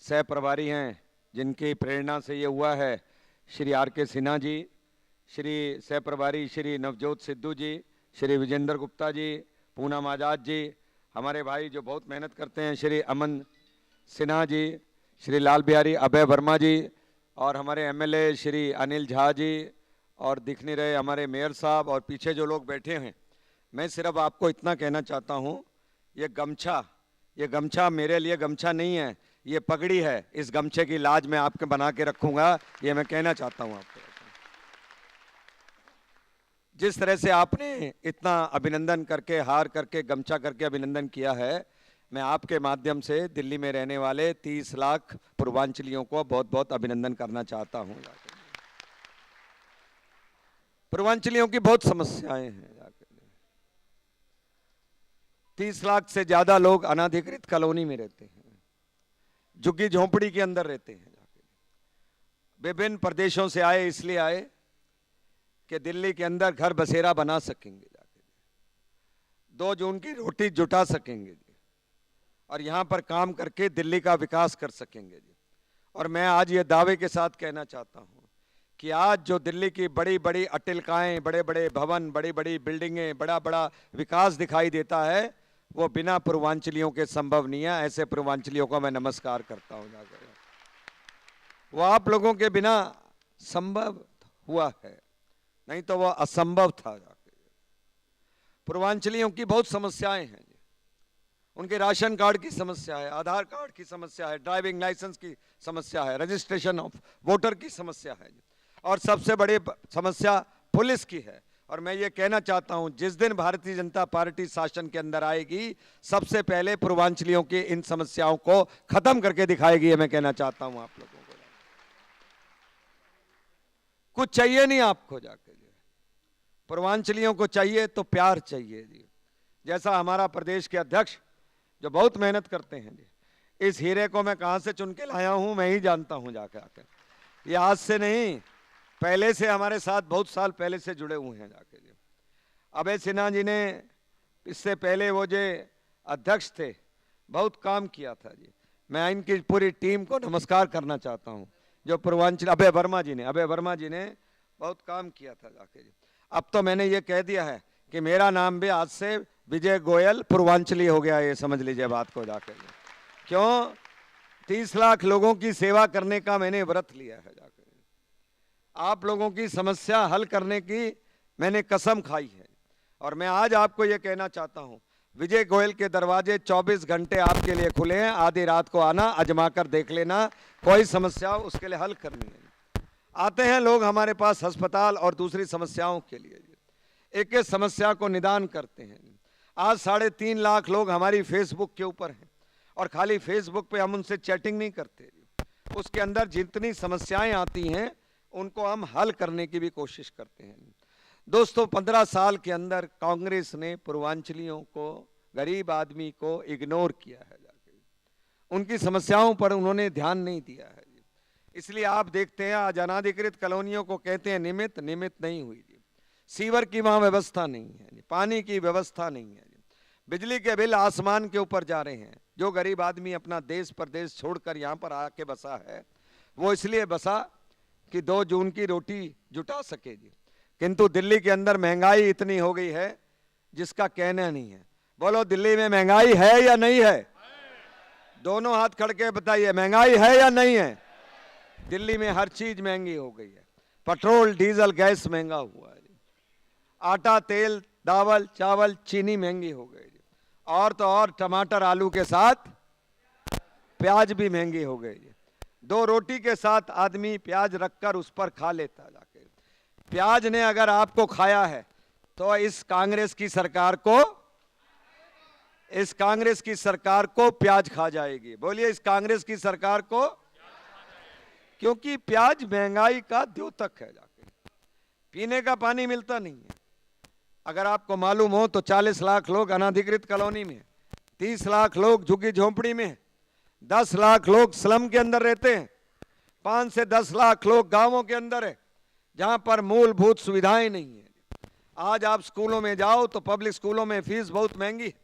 सह प्रभारी हैं, जिनकी प्रेरणा से ये हुआ है, श्री R.K. सिन्हा जी, श्री सह प्रभारी श्री नवजोत सिद्धू जी, श्री विजेंद्र गुप्ता जी, पूनम आज़ाद जी, हमारे भाई जो बहुत मेहनत करते हैं श्री अमन सिन्हा जी, श्री लाल बिहारी अभय वर्मा जी, और हमारे MLA श्री अनिल झा जी, और दिख नहीं रहे हमारे मेयर साहब, और पीछे जो लोग बैठे हैं। मैं सिर्फ आपको इतना कहना चाहता हूँ, ये गमछा मेरे लिए गमछा नहीं है, ये पगड़ी है। इस गमछे की लाज मैं आपके बना के रखूंगा, ये मैं कहना चाहता हूँ आपको। जिस तरह से आपने इतना अभिनंदन करके, हार करके, गमछा करके अभिनंदन किया है, मैं आपके माध्यम से दिल्ली में रहने वाले 30 लाख पूर्वांचलियों को बहुत बहुत अभिनंदन करना चाहता हूँ। पूर्वांचलियों की बहुत समस्याएं हैं। 30 लाख से ज्यादा लोग अनाधिकृत कॉलोनी में रहते हैं, झुग्गी झोंपड़ी के अंदर रहते हैं। विभिन्न प्रदेशों से आए, इसलिए आए कि दिल्ली के अंदर घर बसेरा बना सकेंगे, जाके 2 जून की रोटी जुटा सकेंगे जी, और यहाँ पर काम करके दिल्ली का विकास कर सकेंगे जी। और मैं आज ये दावे के साथ कहना चाहता हूँ कि आज जो दिल्ली की बड़ी बड़ी अटिलकाएं, बड़े बड़े भवन, बड़ी बड़ी बिल्डिंगें, बड़ा बड़ा विकास दिखाई देता है, वो बिना पूर्वांचलियों के संभव नहीं है। ऐसे पूर्वांचलियों को मैं नमस्कार करता हूँ। जाकर वो आप लोगों के बिना संभव हुआ है, नहीं तो वो असंभव था। जाकर पूर्वांचलियों की बहुत समस्याएं हैं, उनके राशन कार्ड की समस्या है, आधार कार्ड की समस्या है, ड्राइविंग लाइसेंस की समस्या है, रजिस्ट्रेशन ऑफ वोटर की समस्या है, और सबसे बड़ी समस्या पुलिस की है। और मैं ये कहना चाहता हूं, जिस दिन भारतीय जनता पार्टी शासन के अंदर आएगी, सबसे पहले पूर्वांचलियों की इन समस्याओं को खत्म करके दिखाएगी, ये मैं कहना चाहता हूं आप लोगों को। कुछ चाहिए नहीं आपको, जाके पूर्वांचलियों को चाहिए तो प्यार चाहिए जी। जैसा हमारा प्रदेश के अध्यक्ष जो बहुत मेहनत करते हैं जी, इस हीरे को मैं कहां से चुन के लाया हूं मैं ही जानता हूं। जाकर आकर ये आज से नहीं, पहले से हमारे साथ बहुत साल पहले से जुड़े हुए हैं। जाके जी अभय सिन्हा जी ने, इससे पहले वो जो अध्यक्ष थे, बहुत काम किया था जी। मैं इनकी पूरी टीम को नमस्कार करना चाहता हूं, जो पूर्वांचल अभय वर्मा जी ने बहुत काम किया था। जाके जी अब तो मैंने ये कह दिया है कि मेरा नाम भी आज से विजय गोयल पूर्वांचली हो गया, ये समझ लीजिए बात को। जाके क्यों 30 लाख लोगों की सेवा करने का मैंने व्रत लिया है। जाकर आप लोगों की समस्या हल करने की मैंने कसम खाई है। और मैं आज आपको यह कहना चाहता हूं, विजय गोयल के दरवाजे 24 घंटे आपके लिए खुले हैं। आधी रात को आना, आजमा कर देख लेना, कोई समस्या हो उसके लिए हल करनी है। आते हैं लोग हमारे पास अस्पताल और दूसरी समस्याओं के लिए, एक एक समस्या को निदान करते हैं। आज 3.5 लाख लोग हमारी फेसबुक के ऊपर हैं, और खाली फेसबुक पे हम उनसे चैटिंग नहीं करते, उसके अंदर जितनी समस्याएं आती हैं उनको हम हल करने की भी कोशिश करते हैं। दोस्तों, 15 साल के अंदर कांग्रेस ने पूर्वांचलियों को, गरीब आदमी को इग्नोर किया है। जाके उनकी समस्याओं पर उन्होंने ध्यान नहीं दिया है। इसलिए आप देखते हैं आज अनाधिकृत कॉलोनियों को कहते हैं निमित्त नहीं हुई जी। सीवर की वहां व्यवस्था नहीं है, पानी की व्यवस्था नहीं है, बिजली के बिल आसमान के ऊपर जा रहे हैं। जो गरीब आदमी अपना देश परदेश छोड़कर यहाँ पर आके बसा है, वो इसलिए बसा कि 2 जून की रोटी जुटा सके जी। किंतु दिल्ली के अंदर महंगाई इतनी हो गई है जिसका कहना नहीं है। बोलो, दिल्ली में महंगाई है या नहीं है? दोनों हाथ खड़ के बताइए, महंगाई है या नहीं है? दिल्ली में हर चीज महंगी हो गई है। पेट्रोल, डीजल, गैस महंगा हुआ है, आटा, तेल, दावल, चावल, चीनी महंगी हो गई, और तो और टमाटर आलू के साथ प्याज भी महंगी हो गई। 2 रोटी के साथ आदमी प्याज रखकर उस पर खा लेता। जाके प्याज ने अगर आपको खाया है तो इस कांग्रेस की सरकार को प्याज खा जाएगी। बोलिए, इस कांग्रेस की सरकार को, क्योंकि प्याज महंगाई का द्योतक है। जाके पीने का पानी मिलता नहीं है। अगर आपको मालूम हो तो 40 लाख लोग अनाधिकृत कॉलोनी में, 30 लाख लोग झुग्गी झोंपड़ी में, 10 लाख लोग स्लम के अंदर रहते हैं, 5 से 10 लाख लोग गांवों के अंदर है, जहां पर मूलभूत सुविधाएं नहीं है। आज आप स्कूलों में जाओ तो पब्लिक स्कूलों में फीस बहुत महंगी है,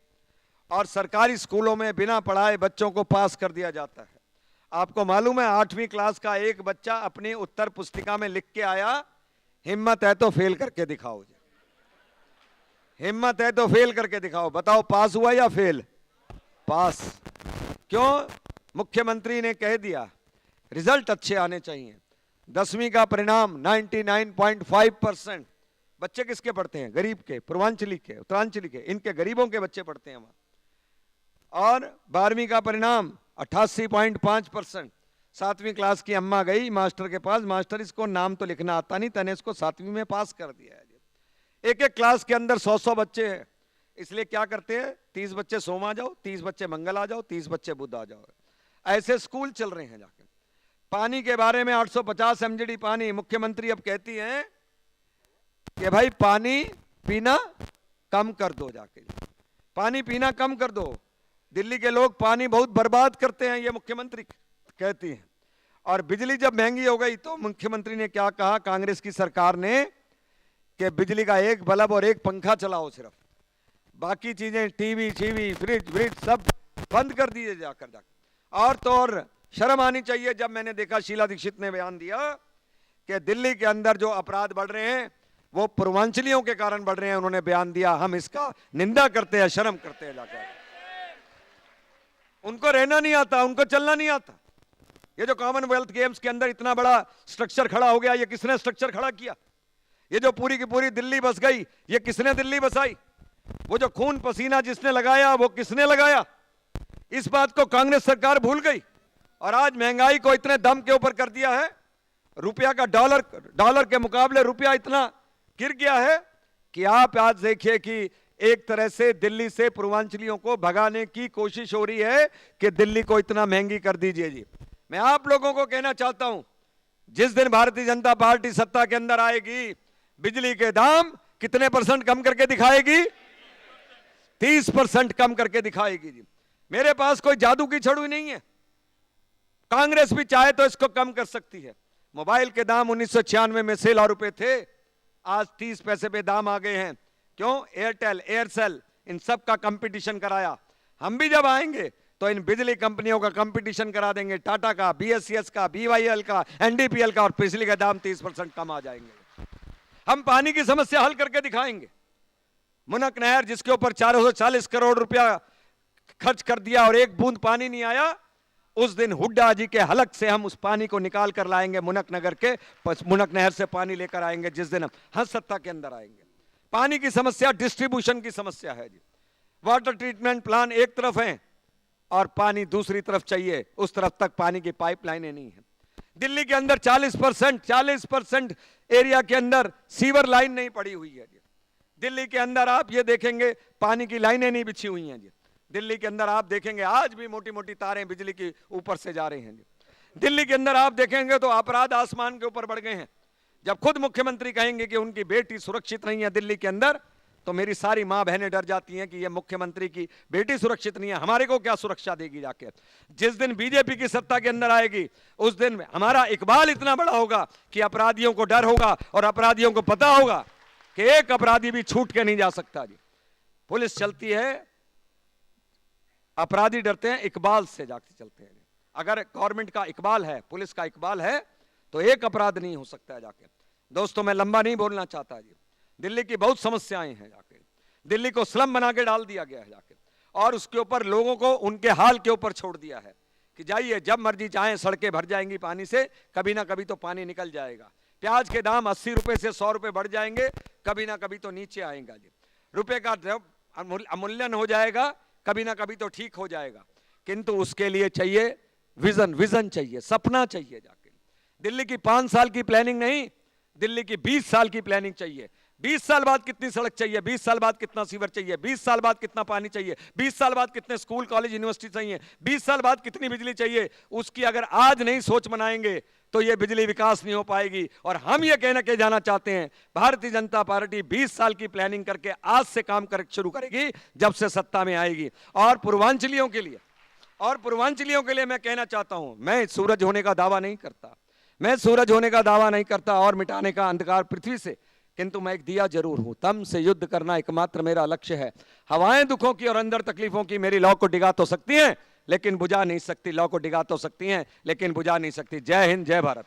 और सरकारी स्कूलों में बिना पढ़ाए बच्चों को पास कर दिया जाता है। आपको मालूम है 8वीं क्लास का एक बच्चा अपनी उत्तर पुस्तिका में लिख के आया, हिम्मत है तो फेल करके दिखाओ, हिम्मत है तो फेल करके दिखाओ। बताओ पास हुआ या फेल? पास। क्यों? मुख्यमंत्री ने कह दिया रिजल्ट अच्छे आने चाहिए। 10वीं का परिणाम 99.5%। बच्चे किसके पढ़ते हैं? गरीब के, पूर्वांचली के, उत्तरांचली के, इनके गरीबों के बच्चे पढ़ते हैं वहां। और 12वीं का परिणाम 88.5%। 7वीं क्लास की अम्मा गई मास्टर के पास, मास्टर इसको नाम तो लिखना आता नहीं, तने इसको 7वीं में पास कर दिया है। एक एक क्लास के अंदर 100-100 बच्चे हैं, इसलिए क्या करते हैं 30 बच्चे सोम आ जाओ, 30 बच्चे मंगल आ जाओ, 30 बच्चे बुध आ जाओ। ऐसे स्कूल चल रहे हैं जाके। पानी के बारे में 850 एमजीडी पानी, मुख्यमंत्री अब कहती हैं कि भाई पानी पीना कम कर दो, जाके पानी पीना कम कर दो। दिल्ली के लोग पानी बहुत बर्बाद करते हैं, ये मुख्यमंत्री कहती हैं। और बिजली जब महंगी हो गई तो मुख्यमंत्री ने क्या कहा, कांग्रेस की सरकार ने, कि बिजली का एक बल्ब और एक पंखा चलाओ सिर्फ, बाकी चीजें टीवी शीवी फ्रिज व्रिज सब बंद कर दिए जाकर। और तो और शर्म आनी चाहिए जब मैंने देखा शीला दीक्षित ने बयान दिया कि दिल्ली के अंदर जो अपराध बढ़ रहे हैं वो पूर्वांचलियों के कारण बढ़ रहे हैं। उन्होंने बयान दिया, हम इसका निंदा करते हैं, शर्म करते हैं। जाकर उनको रहना नहीं आता, उनको चलना नहीं आता। ये जो कॉमनवेल्थ गेम्स के अंदर इतना बड़ा स्ट्रक्चर खड़ा हो गया, ये किसने स्ट्रक्चर खड़ा किया? ये जो पूरी की पूरी दिल्ली बस गई, ये किसने दिल्ली बसाई? वो जो खून पसीना जिसने लगाया वो किसने लगाया? इस बात को कांग्रेस सरकार भूल गई और आज महंगाई को इतने दम के ऊपर कर दिया है। रुपया का डॉलर के मुकाबले रुपया इतना गिर गया है कि आप आज देखिए कि एक तरह से दिल्ली से पूर्वांचलियों को भगाने की कोशिश हो रही है कि दिल्ली को इतना महंगी कर दीजिए। जी मैं आप लोगों को कहना चाहता हूं, जिस दिन भारतीय जनता पार्टी सत्ता के अंदर आएगी, बिजली के दाम कितने % कम करके दिखाएगी? 30% कम करके दिखाएगी। जी मेरे पास कोई जादू की छड़ी नहीं है, कांग्रेस भी चाहे तो इसको कम कर सकती है। मोबाइल के दाम 1996 में 16 रुपए थे, आज 30 पैसे पे दाम आ गए हैं। क्यों? एयरटेल, एयरसेल, इन सब का कंपटीशन कराया। हम भी जब आएंगे तो इन बिजली कंपनियों का कंपटीशन करा देंगे, टाटा का, बीएससीएस का, बीवाईएल का, एनडीपीएल का, और बिजली का दाम 30% कम आ जाएंगे। हम पानी की समस्या हल करके दिखाएंगे। मुनक नहर जिसके ऊपर 440 करोड़ रुपया खर्च कर दिया और एक बूंद पानी नहीं आया, उस दिन हुड्डा जी के हलक से हम उस पानी को निकाल कर लाएंगे मुनक नगर के, मुनक नहर से पानी लेकर आएंगे जिस दिन हम सत्ता के अंदर आएंगे। पानी की समस्या डिस्ट्रीब्यूशन की समस्या है जी। वाटर ट्रीटमेंट प्लान एक तरफ है और पानी दूसरी तरफ चाहिए, उस तरफ तक पानी की पाइपलाइनें नहीं है। दिल्ली के अंदर 40% एरिया के अंदर सीवर लाइन नहीं पड़ी हुई है जी। दिल्ली के अंदर आप ये देखेंगे पानी की लाइनें नहीं बिछी हुई हैं जी। दिल्ली के अंदर आप देखेंगे आज भी मोटी मोटी तारें बिजली की ऊपर से जा रही हैं जी। दिल्ली के अंदर आप देखेंगे तो अपराध आसमान के ऊपर बढ़ गए हैं। जब खुद मुख्यमंत्री कहेंगे कि उनकी बेटी सुरक्षित नहीं है दिल्ली के अंदर, तो मेरी सारी मां बहनें डर जाती हैं कि ये मुख्यमंत्री की बेटी सुरक्षित नहीं है, हमारे को क्या सुरक्षा देगी जाके। जिस दिन बीजेपी की सत्ता के अंदर आएगी उस दिन हमारा इकबाल इतना बड़ा होगा कि अपराधियों को डर होगा और अपराधियों को पता होगा कि एक अपराधी भी छूट के नहीं जा सकता जी। पुलिस चलती है, अपराधी डरते हैं, इकबाल से जाके चलते हैं। अगर गवर्नमेंट का इकबाल है, पुलिस का इकबाल है, तो एक अपराध नहीं हो सकता है जाके। दोस्तों मैं लंबा नहीं बोलना चाहता जी। दिल्ली की बहुत समस्याएं हैं जाके। दिल्ली को स्लम बना के डाल दिया गया है जाके, और उसके ऊपर लोगों को उनके हाल के ऊपर छोड़ दिया है कि जाइए जब मर्जी चाहें, सड़कें भर जाएंगी पानी से, कभी ना कभी तो पानी निकल जाएगा। प्याज के दाम 80 रुपए से 100 रुपए बढ़ जाएंगे, कभी ना कभी तो नीचे आएगा जी। रुपए का अमूल्यन हो जाएगा, कभी ना कभी तो ठीक हो जाएगा। किंतु उसके लिए चाहिए विजन चाहिए, सपना चाहिए जाके। दिल्ली की 5 साल की प्लानिंग नहीं, दिल्ली की 20 साल की प्लानिंग चाहिए। 20 साल बाद कितनी सड़क चाहिए, 20 साल बाद कितना सीवर चाहिए, 20 साल बाद कितना पानी चाहिए, 20 साल बाद कितने स्कूल कॉलेज यूनिवर्सिटी चाहिए, 20 साल बाद कितनी बिजली चाहिए, उसकी अगर आज नहीं सोच बनाएंगे तो ये बिजली विकास नहीं हो पाएगी। और हम ये कहना के जाना चाहते हैं, भारतीय जनता पार्टी 20 साल की प्लानिंग करके आज से काम कर शुरू करेगी जब से सत्ता में आएगी। और पूर्वांचलियों के लिए मैं कहना चाहता हूं, मैं सूरज होने का दावा नहीं करता, मैं सूरज होने का दावा नहीं करता और मिटाने का अंधकार पृथ्वी से, किंतु मैं एक दिया जरूर हूं। तम से युद्ध करना एकमात्र मेरा लक्ष्य है। हवाएं दुखों की और अंदर तकलीफों की मेरी लौ को डिगा तो सकती हैं, लेकिन बुझा नहीं सकती, लौ को डिगा तो सकती हैं लेकिन बुझा नहीं सकती। जय हिंद, जय भारत।